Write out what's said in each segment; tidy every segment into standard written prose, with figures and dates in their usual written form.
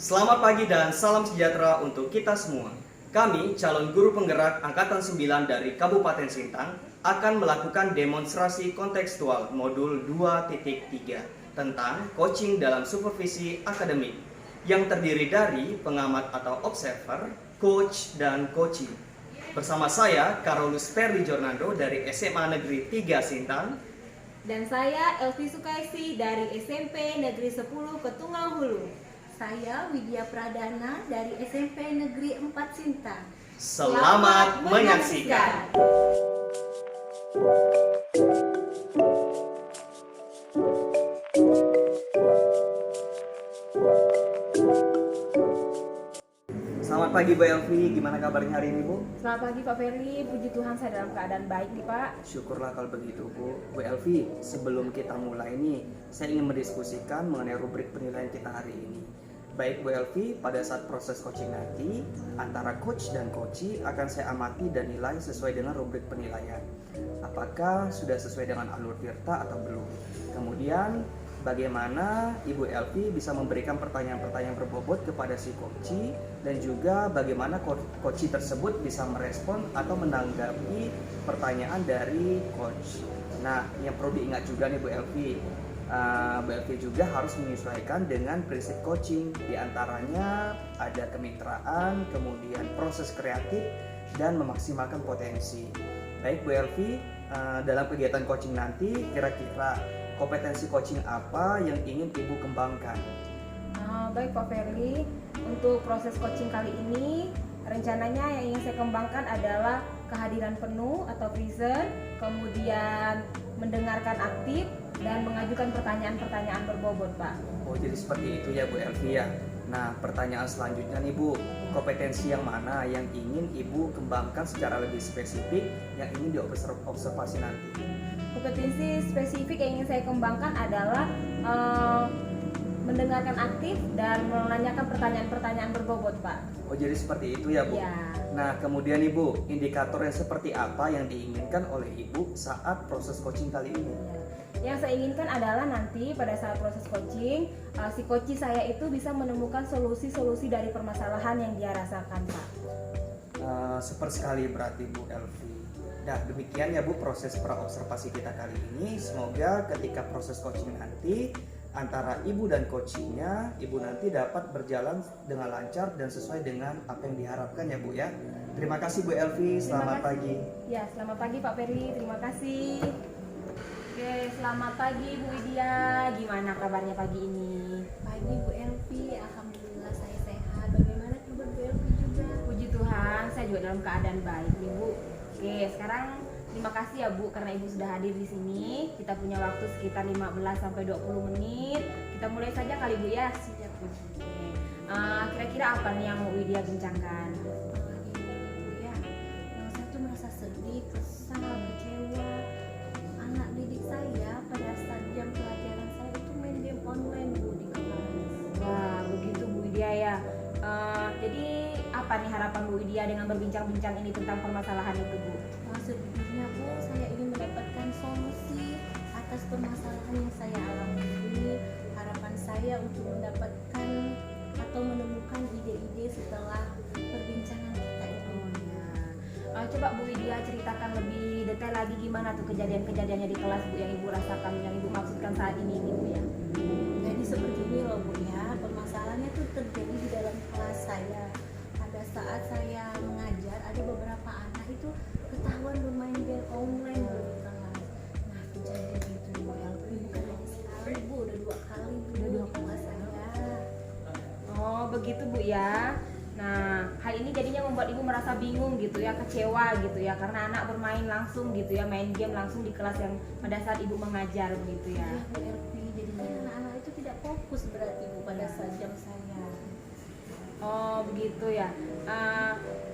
Selamat pagi dan salam sejahtera untuk kita semua. Kami, calon guru penggerak Angkatan 9 dari Kabupaten Sintang, akan melakukan demonstrasi kontekstual modul 2.3 tentang coaching dalam supervisi akademik yang terdiri dari pengamat atau observer, coach, dan coaching. Bersama saya, Carolus Perdi Jornando dari SMA Negeri 3 Sintang. Dan saya Elvi Sukaisi dari SMP Negeri 10 Ketunggal Hulu. Saya Widya Pradana dari SMP Negeri 4 Sintang. Selamat menyaksikan. Selamat pagi Bu Elvi, gimana kabarnya hari ini Bu? Selamat pagi Pak Ferry, puji Tuhan saya dalam keadaan baik nih Pak. Syukurlah kalau begitu Bu. Bu Elvi, sebelum kita mulai nih, saya ingin mendiskusikan mengenai rubrik penilaian kita hari ini. Baik Bu Elvi, pada saat proses coaching nanti, antara coach dan coachee akan saya amati dan nilai sesuai dengan rubrik penilaian. Apakah sudah sesuai dengan alur tirta atau belum? Kemudian, bagaimana Ibu Elvi bisa memberikan pertanyaan-pertanyaan berbobot kepada si coachee, dan juga bagaimana coachee tersebut bisa merespon atau menanggapi pertanyaan dari coach. Nah, yang perlu diingat juga nih Bu Elvi, Bu Elvi juga harus menyesuaikan dengan prinsip coaching. Di antaranya ada kemitraan, kemudian proses kreatif, dan memaksimalkan potensi. Baik Bu Elvi, dalam kegiatan coaching nanti kira-kira kompetensi coaching apa yang ingin Ibu kembangkan? Baik Pak Ferry, untuk proses coaching kali ini rencananya yang ingin saya kembangkan adalah kehadiran penuh atau present, kemudian mendengarkan aktif, dan mengajukan pertanyaan-pertanyaan berbobot Pak. Oh, jadi seperti itu ya Bu Elvi ya. Nah, pertanyaan selanjutnya nih Bu, kompetensi yang mana yang ingin Ibu kembangkan secara lebih spesifik yang ingin diobservasi nanti? Kompetensi spesifik yang ingin saya kembangkan adalah mendengarkan aktif dan menanyakan pertanyaan-pertanyaan berbobot Pak. Oh, jadi seperti itu ya Bu? Ya. Nah, kemudian Ibu, indikator yang seperti apa yang diinginkan oleh Ibu saat proses coaching kali ini? Yang saya inginkan adalah nanti pada saat proses coaching, si coachee saya itu bisa menemukan solusi-solusi dari permasalahan yang dia rasakan Pak. Super sekali berarti Bu Elvi. Nah, demikian ya Bu proses praobservasi kita kali ini. Semoga ketika proses coaching nanti antara Ibu dan coachingnya, Ibu nanti dapat berjalan dengan lancar dan sesuai dengan apa yang diharapkan ya Bu ya. Terima kasih Bu Elvi, selamat pagi. Ya, selamat pagi Pak Ferry, terima kasih. Oke, selamat pagi Bu Widya, gimana kabarnya pagi ini? Pagi Bu Elvi, alhamdulillah saya sehat. Bagaimana kabar Bu Elvi juga? Puji Tuhan, saya juga dalam keadaan baik nih Bu. Oke, sekarang terima kasih ya Bu karena Ibu sudah hadir di sini. Kita punya waktu sekitar 15 sampai 20 menit. Kita mulai saja kali Bu ya. Siap Bu. Kira-kira apa nih yang mau Widya bincangkan? Gini Bu ya, saya tuh merasa sedih, kesal, kecewa. Anak didik saya pada saat jam pelajaran saya itu main game online Bu di kelas. Wah, begitu Bu Widya ya. Jadi apa nih harapan Bu Widya dengan berbincang-bincang ini tentang permasalahan itu Bu? Sejujurnya Bu, saya ingin mendapatkan solusi atas permasalahan yang saya alami ini. Harapan saya untuk mendapatkan atau menemukan ide-ide setelah perbincangan kita itu. Coba Bu Widya ceritakan lebih detail lagi gimana tuh kejadian-kejadiannya di kelas Bu yang Ibu rasakan, yang Ibu maksudkan saat ini Bu ya. Jadi seperti ini loh Bu ya, permasalahannya tuh terjadi di dalam kelas saya. Pada saat saya mengajar, ada beberapa anak itu ketahuan bermain game online Bu di kelas. Nah, kejadian itu Bu Elvi bukan hanya sekali Bu, udah 2 kali Bu di kelas saya. Oh begitu Bu ya. Nah, hal ini jadinya membuat Ibu merasa bingung gitu ya, kecewa gitu ya, karena anak bermain langsung gitu ya, main game langsung di kelas yang pada saat Ibu mengajar begitu ya. Iya Bu Elvi, jadinya anak-anak itu tidak fokus berarti Bu pada saat jam saya. Oh begitu ya.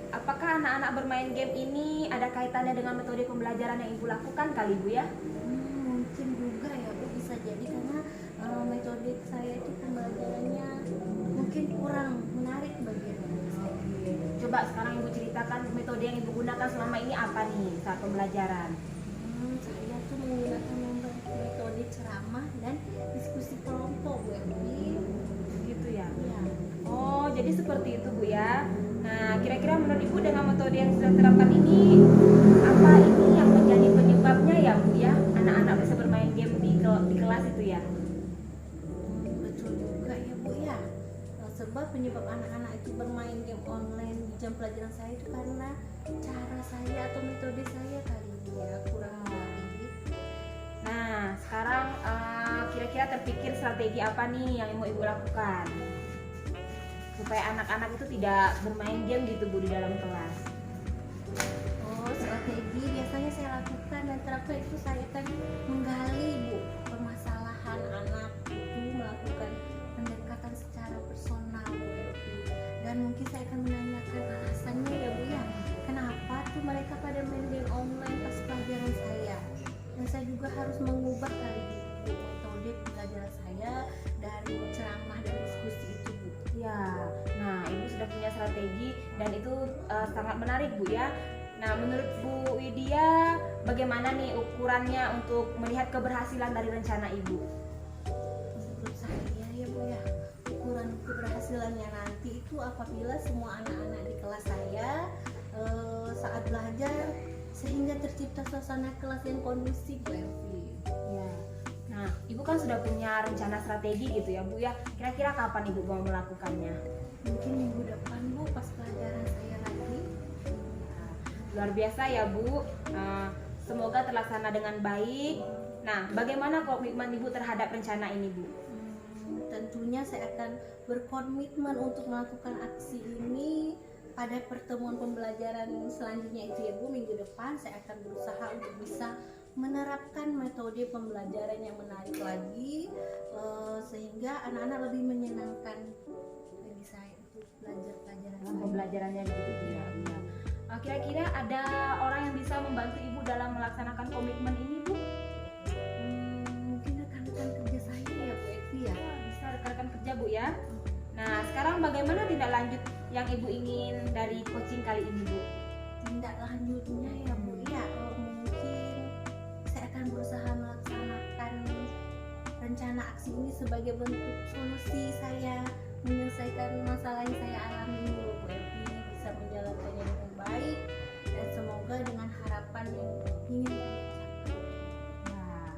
Apakah anak-anak bermain game ini ada kaitannya dengan metode pembelajaran yang Ibu lakukan kali Bu ya? Mungkin juga ya Bu, bisa jadi karena metode saya itu pembelajarannya mungkin kurang menarik bagi anak saya. Coba sekarang Ibu ceritakan metode yang Ibu gunakan selama ini apa nih saat pembelajaran? Saya tuh menggunakan metode ceramah dan diskusi kelompok Bu Elvi. Gitu ya. Ya. Oh jadi seperti itu Bu ya. Nah, kira-kira menurut Ibu dengan metode yang sudah diterapkan ini, apa ini yang menjadi penyebabnya ya Bu ya? Anak-anak bisa bermain game di kelas itu ya? Betul juga ya Bu ya. Sebab penyebab anak-anak itu bermain game online di jam pelajaran saya itu karena cara saya atau metode saya kali ya kurang lebih. Nah, sekarang kira-kira terpikir strategi apa nih yang mau Ibu lakukan supaya anak-anak itu tidak bermain game gitu Bu di dalam kelas? Oh, strategi biasanya saya lakukan dan terapkan itu saya akan menggali Bu permasalahan anak itu, melakukan pendekatan secara personal Bu. Dan mungkin saya akan menanyakan alasannya ya Bu ya, kenapa tuh mereka pada main game online pas pelajaran saya. Dan saya juga harus mengubah kali Bu metode pelajaran saya dari ceramah dan diskusi itu Bu. Ya, nah Ibu sudah punya strategi dan itu sangat menarik Bu ya. Nah, menurut Bu Widya, bagaimana nih ukurannya untuk melihat keberhasilan dari rencana Ibu? Menurut saya ya Bu ya, ukuran keberhasilannya nanti itu apabila semua anak-anak di kelas saya saat belajar sehingga tercipta suasana kelas yang kondusif Bu Elvi. Ya. Nah, Ibu kan sudah punya rencana strategi gitu ya Bu ya. Kira-kira kapan Ibu mau melakukannya? Mungkin minggu depan Bu pas pelajaran saya lagi. Luar biasa ya Bu. Semoga terlaksana dengan baik. Nah, bagaimana komitmen Ibu terhadap rencana ini Bu? Tentunya saya akan berkomitmen untuk melakukan aksi ini pada pertemuan pembelajaran selanjutnya itu ya Bu. Minggu depan saya akan berusaha untuk bisa menerapkan metode pembelajaran yang menarik lagi sehingga anak-anak lebih menyenangkan bagi saya untuk belajar pelajaran saya. Pembelajarannya gitu ya. Kira-kira ada orang yang bisa membantu Ibu dalam melaksanakan komitmen ini Bu? Mungkin rekan-rekan kerja saya ya Bu Evi ya. Bisa rekan-rekan kerja Bu ya. Nah, sekarang bagaimana tindak lanjut yang Ibu ingin dari coaching kali ini Bu? Tindak lanjutnya ya Bu ya, mungkin saya akan berusaha melaksanakan rencana aksi ini sebagai bentuk solusi saya menyelesaikan masalah yang saya alami dulu Bu Evi, bisa menjalankannya dengan baik dan semoga dengan harapan yang ingin saya capai. Nah,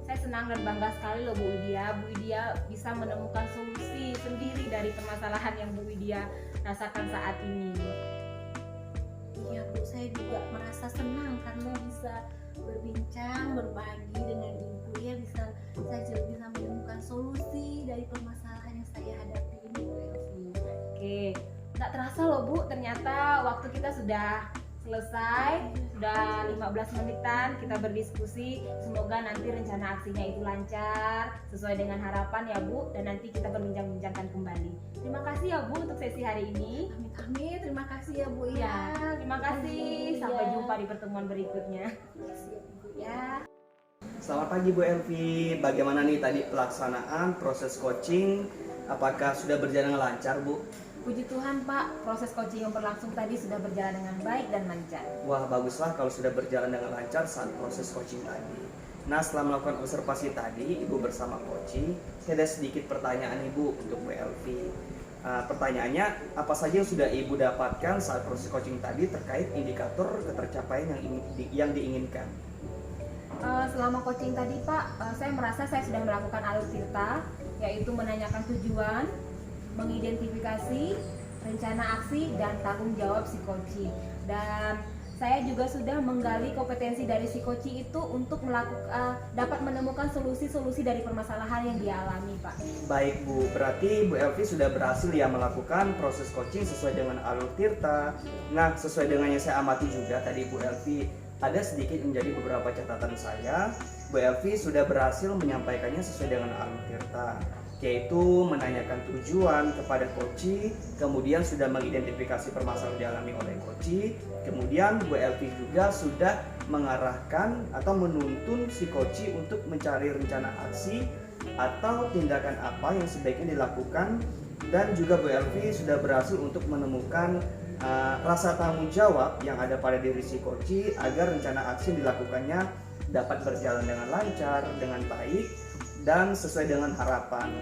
saya senang dan bangga sekali loh Bu Widya. Bu Widya bisa menemukan solusi sendiri dari permasalahan yang Bu Widya rasakan saat ini. Iya Bu, saya juga merasa senang karena bisa berbincang, berbagi dengan Ibu ya, saya juga bisa menemukan solusi dari permasalahan yang saya hadapi ini Bu Elvi. Oke, nggak terasa loh Bu, ternyata waktu kita sudah selesai, sudah 15 menitan kita berdiskusi. Semoga nanti rencana aksinya itu lancar sesuai dengan harapan ya Bu, dan nanti kita berbincang-bincangkan kembali. Terima kasih ya Bu untuk sesi hari ini. Amit-amit, terima kasih ya Bu Ya, ya. terima kasih. Sampai jumpa di pertemuan berikutnya. Terima kasih ya Bu ya. Selamat pagi Bu Elvi, bagaimana nih tadi pelaksanaan proses coaching? Apakah sudah berjalan lancar Bu? Puji Tuhan Pak, proses coaching yang berlangsung tadi sudah berjalan dengan baik dan lancar. Wah, baguslah kalau sudah berjalan dengan lancar saat proses coaching tadi. Nah, setelah melakukan observasi tadi, Ibu bersama coaching, saya ada sedikit pertanyaan Ibu untuk Bu Elvi. Pertanyaannya, apa saja yang sudah Ibu dapatkan saat proses coaching tadi terkait indikator ketercapaian yang diinginkan? Selama coaching tadi Pak, saya merasa saya sudah melakukan alur tirta, yaitu menanyakan tujuan, mengidentifikasi, rencana aksi, dan tanggung jawab si coaching. Dan saya juga sudah menggali kompetensi dari si coaching itu untuk dapat menemukan solusi-solusi dari permasalahan yang dia alami Pak. Baik Bu, berarti Bu Elvi sudah berhasil ya melakukan proses coaching sesuai dengan alur tirta. Nah, sesuai dengan yang saya amati juga tadi Bu Elvi, ada sedikit menjadi beberapa catatan saya. Bu Elvi sudah berhasil menyampaikannya sesuai dengan alur tirta, yaitu menanyakan tujuan kepada coach, kemudian sudah mengidentifikasi permasalahan yang dialami oleh coach, kemudian Bu Elvi juga sudah mengarahkan atau menuntun si coach untuk mencari rencana aksi atau tindakan apa yang sebaiknya dilakukan, dan juga Bu Elvi sudah berhasil untuk menemukan rasa tanggung jawab yang ada pada diri si coach agar rencana aksi yang dilakukannya dapat berjalan dengan lancar, dengan baik, dan sesuai dengan harapan.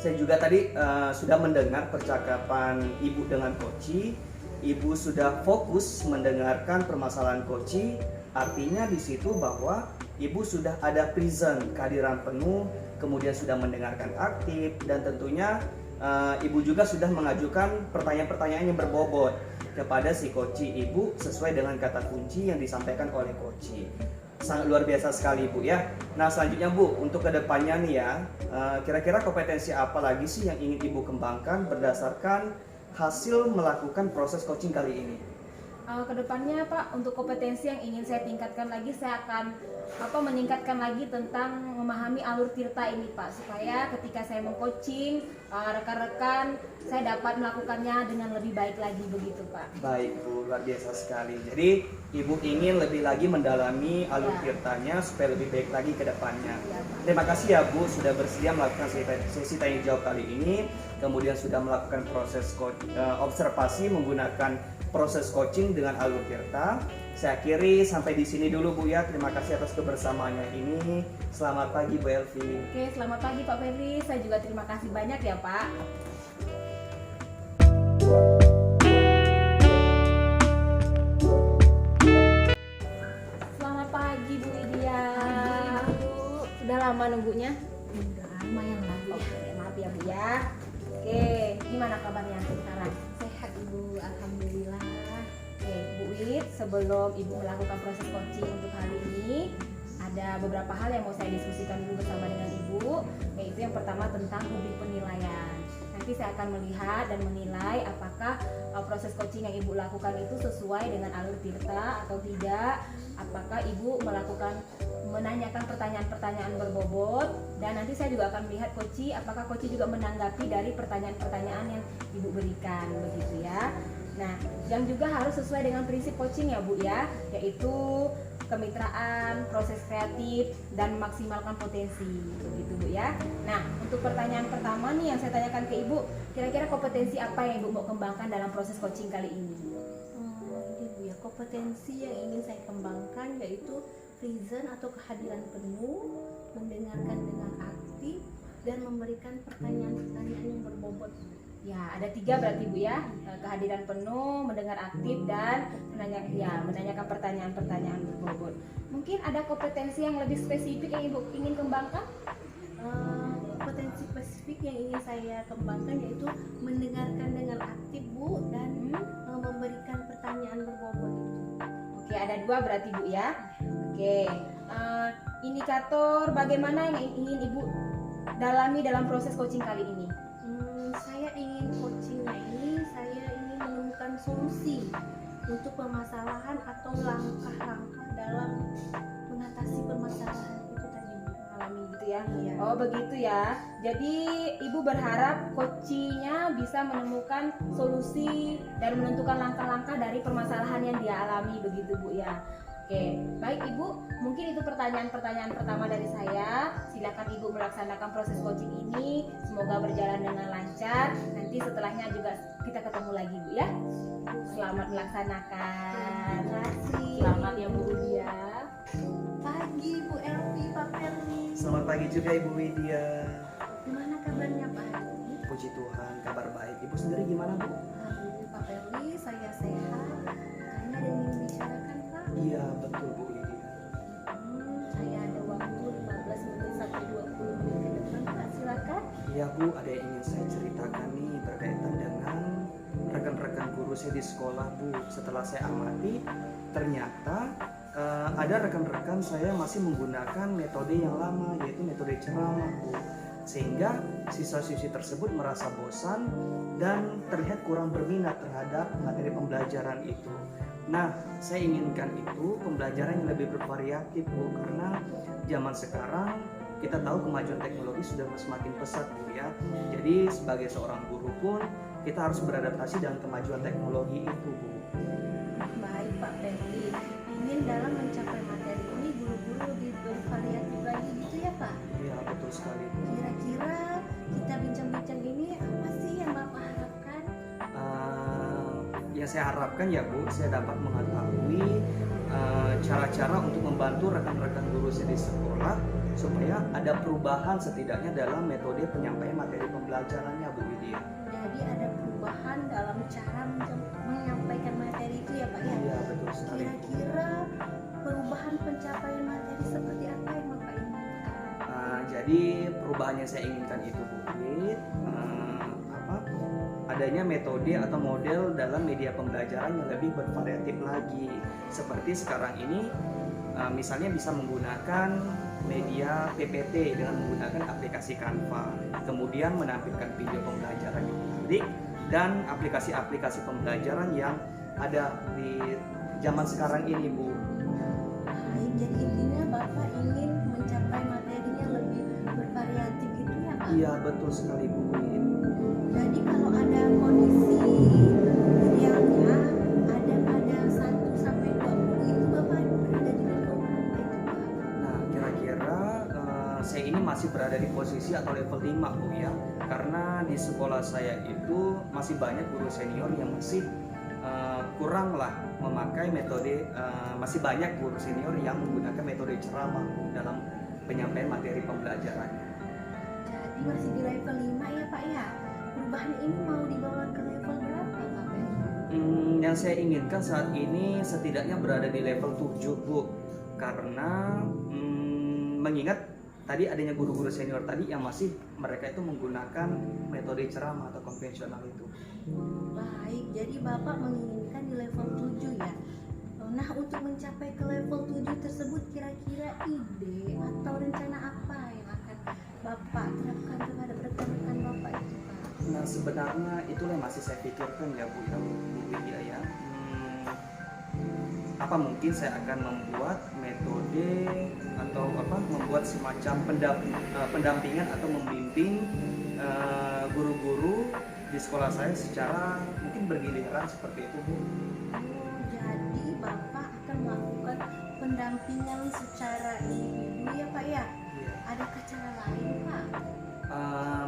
Saya juga tadi sudah mendengar percakapan Ibu dengan Koci. Ibu sudah fokus mendengarkan permasalahan Koci. Artinya di situ bahwa Ibu sudah ada present, kehadiran penuh, kemudian sudah mendengarkan aktif, dan tentunya Ibu juga sudah mengajukan pertanyaan-pertanyaan yang berbobot kepada si Koci Ibu sesuai dengan kata kunci yang disampaikan oleh Koci. Sangat luar biasa sekali Bu ya. Nah selanjutnya Bu, untuk kedepannya nih ya, kira-kira kompetensi apa lagi sih yang ingin Ibu kembangkan berdasarkan hasil melakukan proses coaching kali ini? Kedepannya Pak, untuk kompetensi yang ingin saya tingkatkan lagi, saya akan meningkatkan lagi tentang memahami alur tirta ini Pak, supaya ketika saya meng-coaching rekan-rekan, saya dapat melakukannya dengan lebih baik lagi begitu Pak. Baik Bu, luar biasa sekali. Jadi Ibu ingin lebih lagi mendalami alur tirtanya supaya lebih baik lagi ke depannya. Terima kasih ya Bu sudah bersedia melakukan sesi tanya jawab kali ini, kemudian sudah melakukan proses observasi menggunakan proses coaching dengan alur tirta. Saya akhiri sampai di sini dulu Bu ya. Terima kasih atas kebersamaannya ini. Selamat pagi Bu Elvi. Oke, selamat pagi Pak Ferry. Saya juga terima kasih banyak ya Pak. Selamat pagi Bu Widya. Bu. Sudah lama nunggunya? Udah lumayan lah Bu. Oke, maaf ya Bu ya. Oke, gimana kabarnya sekarang? Sehat Ibu, alhamdulillah. Oke, Bu Wid, sebelum Ibu melakukan proses coaching untuk hari ini, ada beberapa hal yang mau saya diskusikan dulu bersama dengan Ibu, yaitu yang pertama tentang rubrik penilaian. Nanti saya akan melihat dan menilai apakah proses coaching yang Ibu lakukan itu sesuai dengan alur tirta atau tidak, apakah Ibu menanyakan pertanyaan-pertanyaan berbobot, dan nanti saya juga akan melihat Koci apakah Koci juga menanggapi dari pertanyaan-pertanyaan yang Ibu berikan, begitu ya. Nah, yang juga harus sesuai dengan prinsip coaching ya Bu ya, yaitu kemitraan, proses kreatif, dan memaksimalkan potensi, begitu Bu ya. Nah, untuk pertanyaan pertama nih yang saya tanyakan ke Ibu, kira-kira kompetensi apa yang Ibu mau kembangkan dalam proses coaching kali ini? Ini Bu ya, kompetensi yang ingin saya kembangkan yaitu present atau kehadiran penuh, mendengarkan dengan aktif, dan memberikan pertanyaan-pertanyaan yang berbobot. Ya, ada 3 berarti Bu ya, kehadiran penuh, mendengar aktif, dan menanyakan pertanyaan-pertanyaan berbobot. Mungkin ada kompetensi yang lebih spesifik yang Ibu ingin kembangkan? Kompetensi spesifik yang ingin saya kembangkan yaitu mendengarkan dengan aktif Bu, dan memberikan pertanyaan berbobot itu. Oke, ada 2 berarti Bu ya. Oke, indikator bagaimana yang ingin Ibu dalami dalam proses coaching kali ini? Saya ingin coachingnya ini, saya ingin menemukan solusi untuk permasalahan atau langkah-langkah dalam mengatasi permasalahan itu tadi Bu, Alami gitu ya. Iya. Oh begitu ya. Jadi Ibu berharap coachingnya bisa menemukan solusi dan menentukan langkah-langkah dari permasalahan yang dia alami, begitu Bu ya. Oke, baik Ibu, mungkin itu pertanyaan-pertanyaan pertama dari saya. Silakan Ibu melaksanakan proses coaching ini. Semoga berjalan dengan lancar. Nanti setelahnya juga kita ketemu lagi Bu ya. Selamat melaksanakan. Terima kasih. Selamat ya Bu Widya. Pagi Bu Elvi, Pak Ferli. Selamat pagi juga Ibu Widya. Gimana kabarnya Pak? Puji Tuhan, kabar baik. Ibu sendiri gimana Bu? Alhamdulillah Pak Ferli, saya sehat. Makanya ada yang ingin bicarakan Pak. Iya betul Bu Widya. Saya ada waktu 15 menit sampai 20 menit ke depan Pak, silakan. Iya Bu, ada yang ingin saya ceritakan nih berkaitan dengan rekan-rekan guru saya di sekolah Bu. Setelah saya amati, ternyata ada rekan-rekan saya masih menggunakan metode yang lama, yaitu metode ceramah Bu. Sehingga siswa-siswi tersebut merasa bosan dan terlihat kurang berminat terhadap materi pembelajaran itu. Nah, saya inginkan itu pembelajaran yang lebih bervariatif Bu, karena zaman sekarang kita tahu kemajuan teknologi sudah semakin pesat Bu ya. Jadi sebagai seorang guru pun kita harus beradaptasi dengan kemajuan teknologi itu Bu. Baik Pak Ferli, ingin dalam mencapai materi ini guru-guru lebih bervariatif lagi gitu ya Pak? Iya betul sekali Bu. Kira-kira kita bincang-bincang ini apa sih yang Bapak harapkan? Yang saya harapkan ya Bu, saya dapat mengetahui cara-cara untuk membantu rekan-rekan guru saya di sekolah supaya ada perubahan setidaknya dalam metode penyampaian materi pembelajarannya Bu Widya. Jadi ada perubahan dalam cara menyampaikan materi itu ya Pak ya? Iya betul sekali. Kira-kira perubahan pencapaian materi seperti apa yang Bapak inginkan? Jadi perubahan yang saya inginkan itu Bu Wid, adanya metode atau model dalam media pembelajaran yang lebih bervariatif lagi. Seperti sekarang ini misalnya bisa menggunakan media PPT dengan menggunakan aplikasi Canva, kemudian menampilkan video pembelajaran yang menarik dan aplikasi-aplikasi pembelajaran yang ada di zaman sekarang ini Bu. Baik, jadi intinya Bapak ingin mencapai materinya lebih bervariatif gitu ya Pak? Iya betul sekali Bu Wid. Jadi kalau ada kondisi idealnya ada pada 1 sampai 20 itu Bapak berada di level berapa itu Pak? Nah, kira-kira saya ini masih berada di posisi atau level 5 Bu ya. Karena di sekolah saya itu masih banyak guru senior yang masih kurang lah memakai metode, masih banyak guru senior yang menggunakan metode ceramah Bu, dalam penyampaian materi pembelajarannya. Jadi masih di level 5 ya Pak ya? Perubahan ini mau dibawa ke level berapa Pak Ben? Yang saya inginkan saat ini setidaknya berada di level 7 Bu. Karena mengingat tadi adanya guru-guru senior tadi yang masih mereka itu menggunakan metode ceramah atau konvensional itu. Baik, jadi Bapak menginginkan di level 7 ya. Nah, untuk mencapai ke level 7 tersebut kira-kira ide atau rencana apa yang akan Bapak terapkan kepada rekan-rekan Bapak itu Pak? Nah sebenarnya itulah yang masih saya pikirkan ya Bu Widya ya. Apa mungkin saya akan membuat metode atau membuat semacam pendampingan atau membimbing guru-guru di sekolah saya secara mungkin bergiliran seperti itu Bu. Jadi Bapak akan melakukan pendampingan secara individu ya Pak ya? Iya. Adakah cara lain Pak?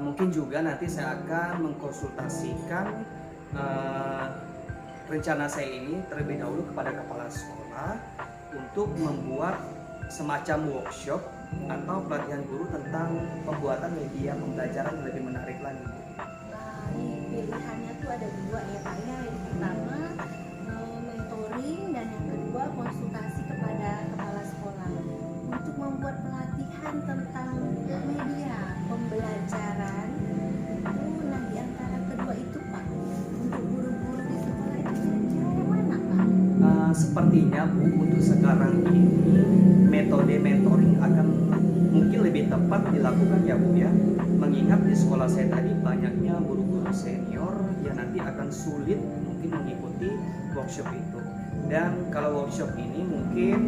Mungkin juga nanti saya akan mengkonsultasikan rencana saya ini terlebih dahulu kepada kepala sekolah untuk membuat semacam workshop atau pelatihan guru tentang pembuatan media pembelajaran yang lebih menarik lagi. Baik, pilihannya tuh ada 2 ya Pak ya. Yang pertama mentoring dan yang kedua konsultasi kepada kepala sekolah untuk membuat pelatihan tentang media pembelajaran itu. Nah, di antara kedua itu Pak, untuk guru-guru di sekolah itu kira-kira yang mana Pak? Sepertinya Bu untuk sekarang ini metode mentoring akan mungkin lebih tepat dilakukan ya Bu ya, mengingat di sekolah saya tadi banyaknya guru-guru senior yang nanti akan sulit mungkin mengikuti workshop itu. Dan kalau workshop ini mungkin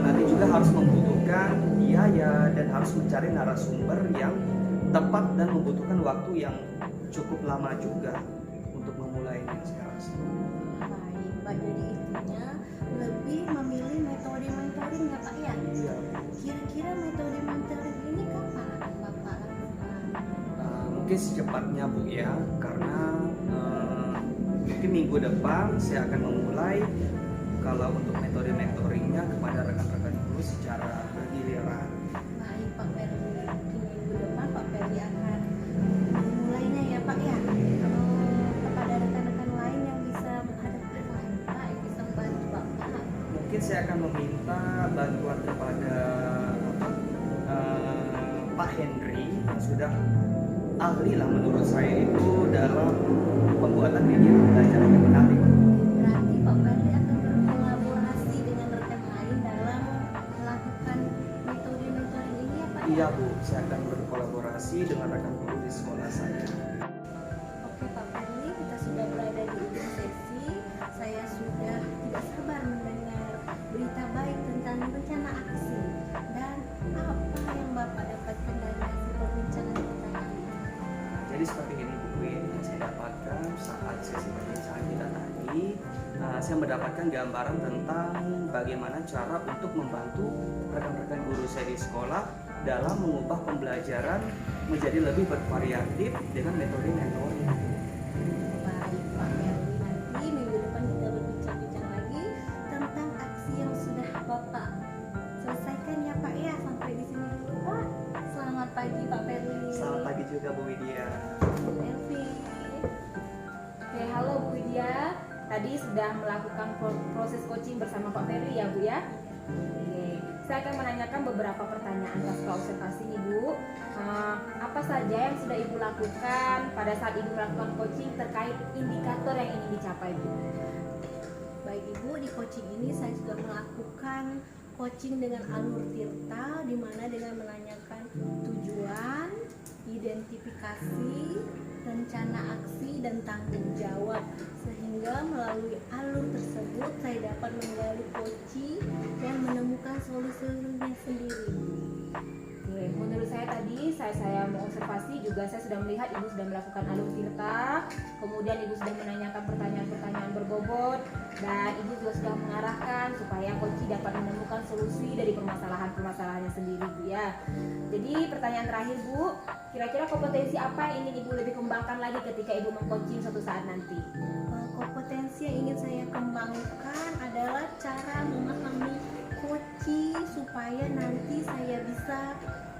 nanti juga harus membutuhkan biaya dan harus mencari narasumber yang tepat dan membutuhkan waktu yang cukup lama juga untuk memulainya sekarang. Baik Pak, jadi intinya lebih memilih metode mentoring ya Pak ya? Iya. Kira-kira metode mentoring ini kapan akan Bapak lakukan? Mungkin secepatnya Bu ya, karena mungkin minggu depan saya akan memulai kalau untuk metode mentoringnya kepada rekan-rekan guru secara bergiliran. Baik Pak Ferdi, minggu depan Pak Ferdi akan memulainya ya Pak ya. Kepada rekan-rekan lain yang bisa menghadapi lain Pak, yang bisa membantu Bapak. Mungkin saya akan meminta bantuan kepada Pak Henry yang sudah ahli lah menurut saya itu dalam pembuatan media pembelajaran yang menarik. Berarti Pak Ferdi akan berkolaborasi dengan rekan lain dalam melakukan metode mentoring ini ya Pak? Iya Bu, saya akan berkolaborasi dengan rekan guru di sekolah saya. Oke Pak Ferdi, kita sudah berada di ujung sesi. Saya sudah tidak sabar mendengar berita baik tentang rencana aksi dan apa yang Bapak dapatkan dari hasil perbincangan kita kali ini. Jadi seperti ini Bu Queen yang saya dapatkan saat sesi perbincangan kita tadi. Saya mendapatkan gambaran tentang bagaimana cara untuk membantu rekan-rekan guru saya di sekolah dalam mengubah pembelajaran menjadi lebih bervariatif dengan metode mentoring. Baik Pak Ferdi, nanti minggu depan kita berbincang-bincang lagi tentang aksi yang sudah Bapak selesaikan ya Pak ya. Sampai di sini juga Bu Widya. Bu Elvi. Oke, halo Bu Widya. Tadi sudah melakukan proses coaching bersama Pak Ferry ya Bu ya. Oke, saya akan menanyakan beberapa pertanyaan pasca observasi nih Bu. Apa saja yang sudah Ibu lakukan pada saat Ibu melakukan coaching terkait indikator yang ingin dicapai Bu? Baik Ibu, di coaching ini saya sudah melakukan coaching dengan alur tirta, di mana dengan menanyakan tujuan, identifikasi, rencana aksi, dan tanggung jawab, sehingga melalui alur tersebut saya dapat menggali coaching yang menemukan solusinya sendiri. Oke, menurut saya tadi saya mengobservasi juga saya sudah melihat Ibu sudah melakukan alur tirta, kemudian Ibu sudah menanyakan pertanyaan-pertanyaan berbobot, dan Ibu juga sudah mengarahkan supaya coach dapat menemukan solusi dari permasalahan-permasalahannya sendiri Bu ya. Jadi pertanyaan terakhir Bu, kira-kira kompetensi apa yang ingin Ibu lebih kembangkan lagi ketika Ibu mengcoaching suatu saat nanti? Kompetensi yang ingin saya kembangkan adalah cara memahami coaching supaya nanti saya bisa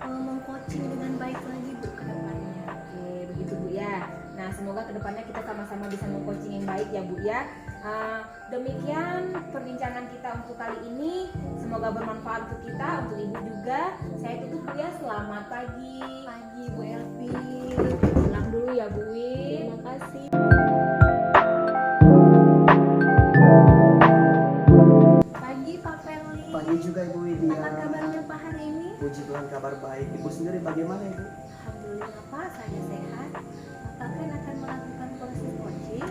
mengcoaching dengan baik lagi Bu ke depannya. Oke, begitu Bu ya. Nah, semoga kedepannya kita sama-sama bisa mengcoaching yang baik ya Bu ya. Demikian perbincangan kita untuk kali ini. Semoga bermanfaat untuk kita, untuk Ibu juga. Saya tutup Bu ya. Selamat pagi. Pagi Bu Elvi. Pulang dulu ya Bu Win. Terima kasih. Pagi Pak Ferli. Pagi juga Ibu Widya. Apa kabarnya Pak hari ini? Puji Tuhan kabar baik. Ibu sendiri bagaimana Ibu? Alhamdulillah Pak, saya sehat. Bapak kan akan melakukan proses coaching.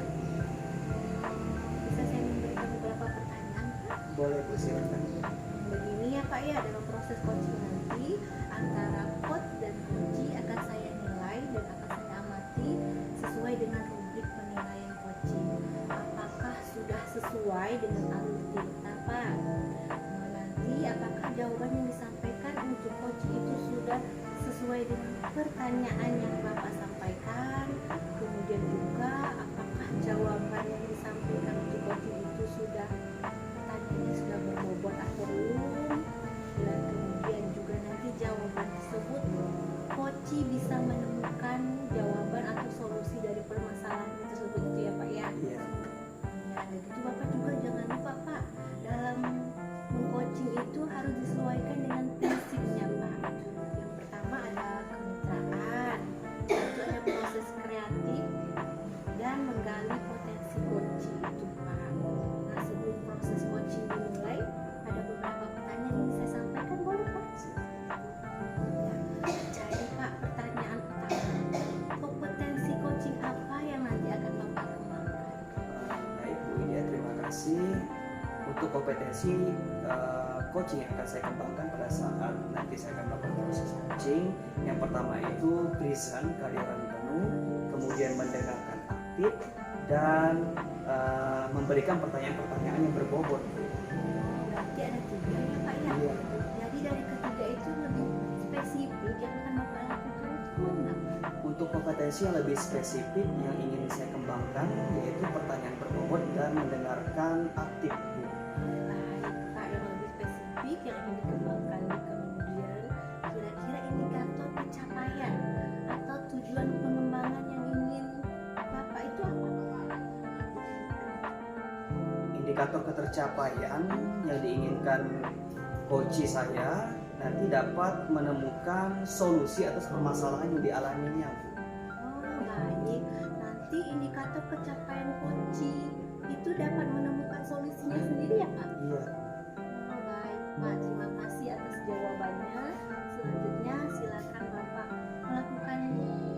Bisa saya memberikan beberapa pertanyaan Pak? Boleh Bu, silakan. Begini ya Pak ya, dalam proses coaching nanti antara coach dan coachee akan saya nilai dan akan saya amati sesuai dengan rubrik penilaian coaching. Apakah sudah sesuai dengan alur tirta Pak? Nanti apakah jawaban yang disampaikan untuk coaching itu sudah sesuai dengan pertanyaan yang Bapak sampaikan? Kemudian juga apakah jawaban yang disampaikan untuk coaching itu sudah pertanyaannya sudah berbobot atau belum? Dan kemudian juga nanti jawaban tersebut coaching bisa menemukan jawaban atau solusi dari permasalahan tersebut itu ya Pak ya. Iya. Ya, dan itu Bapak juga jangan lupa Pak, dalam mengcoaching itu harus disesuaikan dengan prinsipnya Pak. Yang pertama ada kemitraan, itu ada proses kreatif dan menggali potensi coaching itu Pak. Nah, sebelum proses coaching dimulai, ada beberapa pertanyaan yang saya sampaikan, boleh Pak? Ya, jadi Pak, pertanyaan pertama, kompetensi coaching apa yang nanti akan Bapak kembangkan? Baik Bu Widya, terima kasih. Untuk kompetensi coaching yang akan saya kembangkan pada saat nanti saya akan melakukan proses coaching, yang pertama itu present, kehadiran penuh, kemudian mendengarkan aktif, dan memberikan pertanyaan-pertanyaan yang berbobot. Berarti ada 3 ya Pak ya? Iya. Jadi dari ketiga itu lebih spesifik yang akan Bapak lakukan itu mana? Untuk kompetensi yang lebih spesifik yang ingin saya kembangkan yaitu pertanyaan berbobot dan mendengarkan aktif Bu. Baik Pak, yang lebih spesifik yang ingin dikembangkan di kemudian, kira-kira indikator pencapaian atau tujuan pengembangan yang ingin Bapak itu apa? Indikator ketercapaian yang diinginkan coach saya nanti dapat menemukan solusi atas permasalahan yang dialaminya Bu. Oh baik, nanti indikator pencapaian coaching itu dapat menemukan solusinya sendiri ya Pak? Iya. Oh baik Pak, terima kasih atas jawabannya. Selanjutnya silakan Bapak melakukan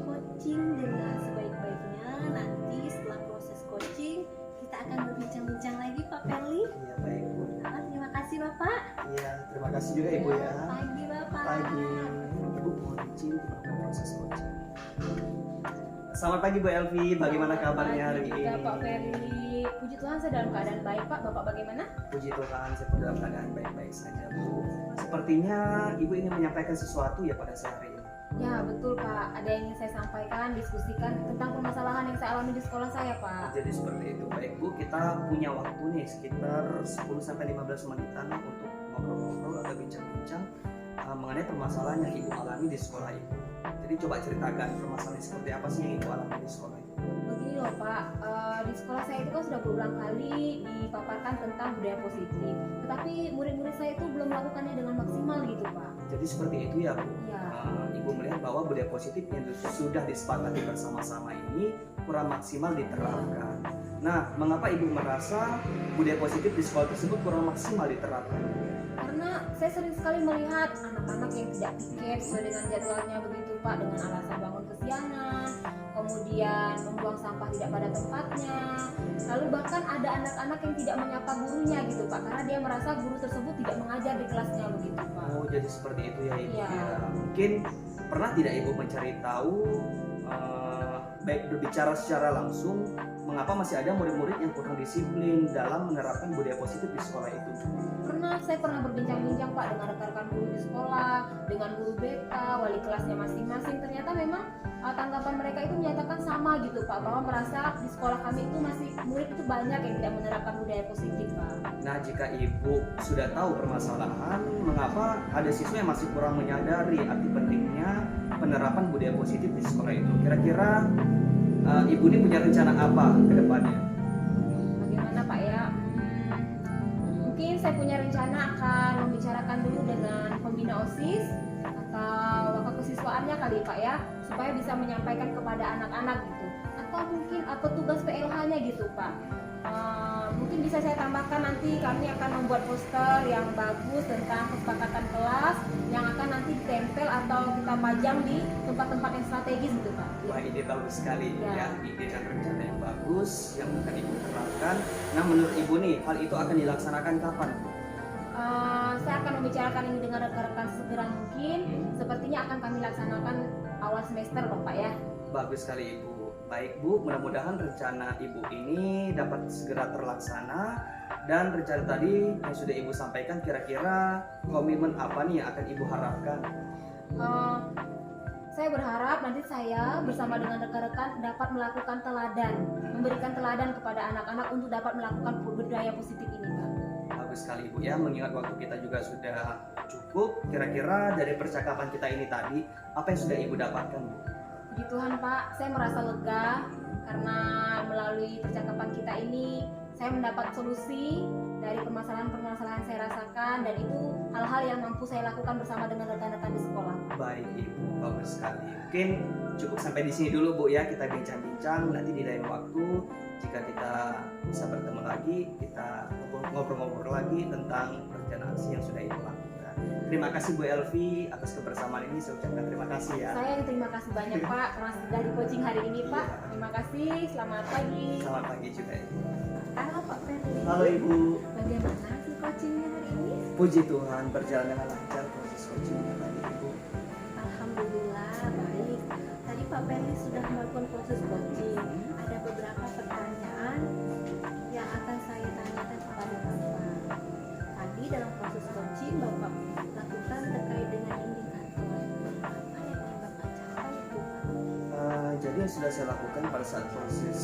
coaching dengan sebaik-baiknya. Nanti setelah proses coaching kita akan berbincang-bincang lagi Pak Ferli. Iya baik Bu. Terima kasih Bapak. Iya, terima kasih juga Ibu ya. Pagi Bapak. Pagi. Ibu mohon izin untuk proses coaching. Selamat pagi Bu Elvi, bagaimana kabarnya hari Pagi ini? juga Pak Ferry. Puji Tuhan saya dalam keadaan baik Pak. Bapak bagaimana? Puji Tuhan, saya pun dalam keadaan baik-baik saja Bu. Sepertinya Ibu ingin menyampaikan sesuatu ya pada saya hari ini. Ya betul Pak. Ada yang ingin saya sampaikan, diskusikan tentang permasalahan yang saya alami di sekolah saya Pak. Jadi seperti itu. Baik Bu, kita punya waktu nih sekitar 10-15 menitan untuk ngobrol-ngobrol atau bincang-bincang mengenai permasalahan yang Ibu alami di sekolah Ibu. Jadi coba ceritakan permasalahan seperti apa sih yang Ibu alami di sekolah Ibu. Begini loh Pak, di sekolah saya itu kan sudah berulang kali dipaparkan tentang budaya positif, tetapi murid-murid saya itu belum melakukannya dengan maksimal gitu Pak. Jadi seperti itu ya Bu. Iya. Ibu melihat bahwa budaya positif yang sudah disepakati bersama-sama ini kurang maksimal diterapkan. Nah, mengapa Ibu merasa budaya positif di sekolah tersebut kurang maksimal diterapkan? Karena saya sering sekali melihat anak-anak yang tidak piket sesuai dengan jadwalnya begitu Pak, dengan alasan bangun kesiangan, kemudian membuang sampah tidak pada tempatnya, lalu bahkan ada anak-anak yang tidak menyapa gurunya gitu Pak, karena dia merasa guru tersebut tidak mengajar di kelasnya begitu Pak. Oh, jadi seperti itu ya Ibu. Iya. Ya, mungkin pernah tidak Ibu mencari tahu, baik berbicara secara langsung, mengapa masih ada murid-murid yang kurang disiplin dalam menerapkan budaya positif di sekolah itu? Saya pernah berbincang-bincang Pak dengan rekan-rekan guru di sekolah, dengan guru BK, wali kelasnya masing-masing. Ternyata memang tanggapan mereka itu menyatakan sama gitu Pak, bahwa merasa di sekolah kami itu masih murid itu banyak yang tidak menerapkan budaya positif Pak. Nah, jika Ibu sudah tahu permasalahan, mengapa ada siswa yang masih kurang menyadari arti pentingnya penerapan budaya positif di sekolah itu? Kira-kira Ibu ini punya rencana apa ke depannya? Bagaimana Pak ya? Mungkin saya punya rencana akan membicarakan dulu dengan pembina OSIS atau wakil kesiswaannya kali Pak ya, supaya bisa menyampaikan kepada anak-anak gitu. Atau mungkin petugas PLH-nya gitu Pak. Mungkin bisa saya tambahkan nanti kami akan membuat poster yang bagus tentang kesepakatan kelas yang akan nanti ditempel atau kita pajang di tempat-tempat yang strategis gitu Pak. Wah, ide bagus sekali Ya. ya, ide dan rencana yang bagus yang akan Ibu terapkan. Nah, menurut Ibu nih, hal itu akan dilaksanakan kapan? Saya akan membicarakan ini dengan rekan-rekan segera mungkin. Sepertinya akan kami laksanakan awal semester loh Pak ya. Bagus sekali Ibu. Baik Bu, mudah-mudahan rencana Ibu ini dapat segera terlaksana. Dan rencana tadi yang sudah Ibu sampaikan, kira-kira komitmen apa nih yang akan Ibu harapkan? Saya berharap nanti saya bersama dengan rekan-rekan dapat melakukan teladan, memberikan teladan kepada anak-anak untuk dapat melakukan budaya positif ini Pak. Bagus sekali Ibu ya, mengingat waktu kita juga sudah cukup. Kira-kira dari percakapan kita ini tadi, apa yang sudah Ibu dapatkan Bu? Puji Tuhan Pak, saya merasa lega karena melalui percakapan kita ini saya mendapat solusi dari permasalahan-permasalahan yang saya rasakan, dan itu hal-hal yang mampu saya lakukan bersama dengan rekan-rekan di sekolah. Baik Ibu, bagus sekali. Mungkin cukup sampai di sini dulu Bu ya, kita bincang-bincang. Nanti di lain waktu jika kita bisa bertemu lagi, kita ngobrol-ngobrol lagi tentang rencana aksi yang sudah Ibu lakukan. Terima kasih Bu Elvi atas kebersamaan ini, saya ucapkan terima kasih ya. Saya yang terima kasih banyak Pak dari coaching hari ini Pak. Terima kasih, selamat pagi. Selamat pagi juga Ibu. Halo Pak Ferry. Halo Ibu. Bagaimana hasil coachingnya hari ini? Puji Tuhan berjalan dengan lancar proses coachingnya tadi Ibu. Alhamdulillah baik. Tadi Pak Ferry sudah melakukan proses coaching. Ada beberapa pertanyaan yang akan saya tanyakan kepada Bapak. Tadi dalam proses coaching Bapak lakukan terkait dengan indikator. Apa yang Bapak capai itu Pak? Jadi yang sudah saya lakukan pada saat proses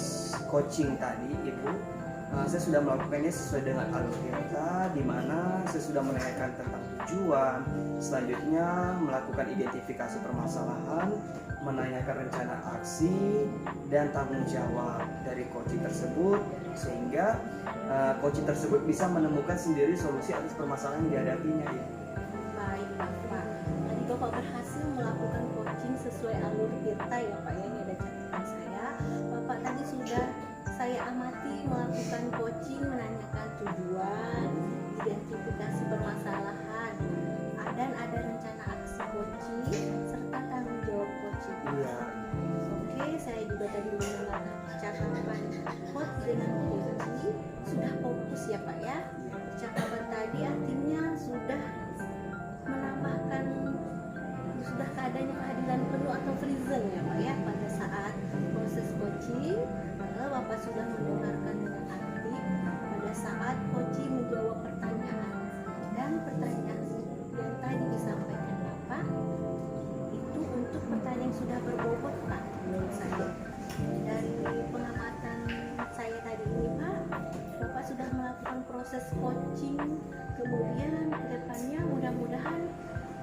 coaching tadi Ibu, saya sudah melakukannya sesuai dengan alur kita, di mana saya sudah menanyakan tentang tujuan, selanjutnya melakukan identifikasi permasalahan, menanyakan rencana aksi dan tanggung jawab dari coaching tersebut, sehingga coaching tersebut bisa menemukan sendiri solusi atas permasalahan yang dihadapinya ya. Baik Bapak. Tadi Bapak berhasil melakukan coaching sesuai alur kita ya Pak ya. Ini ada catatan saya. Bapak tadi sudah saya amati melakukan coaching, menanyakan tujuan, identifikasi permasalahan, dan ada rencana aksi coaching serta tanggung jawab coaching. Iya. Oke, saya juga tadi mendengar percakapan coach dengan coaching sudah fokus ya Pak ya. Percakapan tadi artinya sudah menambahkan sudah keadaannya kehadiran penuh atau free zone ya Pak ya pada saat proses coaching. Bapak sudah mendengarkan dengan arti pada saat coaching menjawab pertanyaan, dan pertanyaan yang tadi disampaikan Bapak itu untuk pertanyaan yang sudah berbobot Pak menurut saya. Dari pengamatan saya tadi ini Pak, Bapak sudah melakukan proses coaching, kemudian ke depannya mudah-mudahan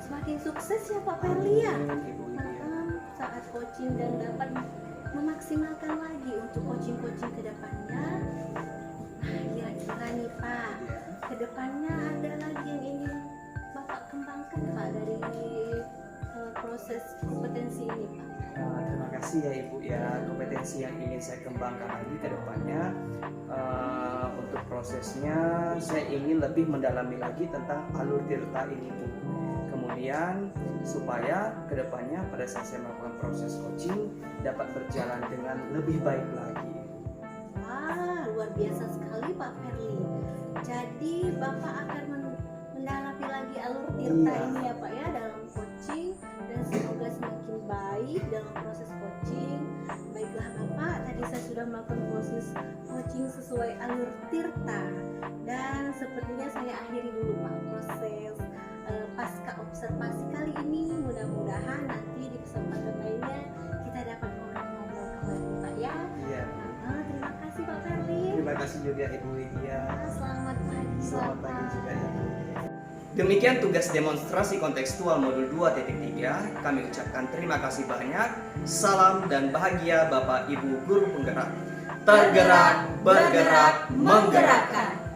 semakin sukses ya Pak Perli ya. Amin, Ibu Widya. Saat coaching dan dapat memaksimalkan lagi untuk coaching-coaching ke depannya. Nah, kira-kira nih Pak, Iya. ke depannya ada lagi yang ingin Bapak kembangkan Pak dari proses kompetensi ini Pak? Terima kasih ya Ibu ya, kompetensi yang ingin saya kembangkan lagi ke depannya. Untuk prosesnya saya ingin lebih mendalami lagi tentang alur tirta ini Bu. Kemudian supaya ke depannya pada saat saya melakukan proses coaching dapat berjalan dengan lebih baik lagi. Wah, luar biasa sekali Pak Perli. Jadi Bapak akan mendalami lagi alur tirta Iya. ini ya Pak ya dalam coaching, dan semoga semakin baik dalam proses coaching. Baiklah Bapak, tadi saya sudah melakukan proses coaching sesuai alur tirta, dan sepertinya saya akhiri dulu Pak proses pasca observasi kali ini. Mudah-mudahan nanti di kesempatan lainnya kita dapat ngobrol-ngobrol kembali Pak ya. Iya. Terima kasih Pak Perli. Terima kasih juga Ibu Widya. Selamat pagi. Selamat pagi Bapak. juga ya. Demikian tugas demonstrasi kontekstual modul 2.3. Kami ucapkan terima kasih banyak. Salam dan bahagia Bapak Ibu guru penggerak. Tergerak, bergerak, menggerakkan.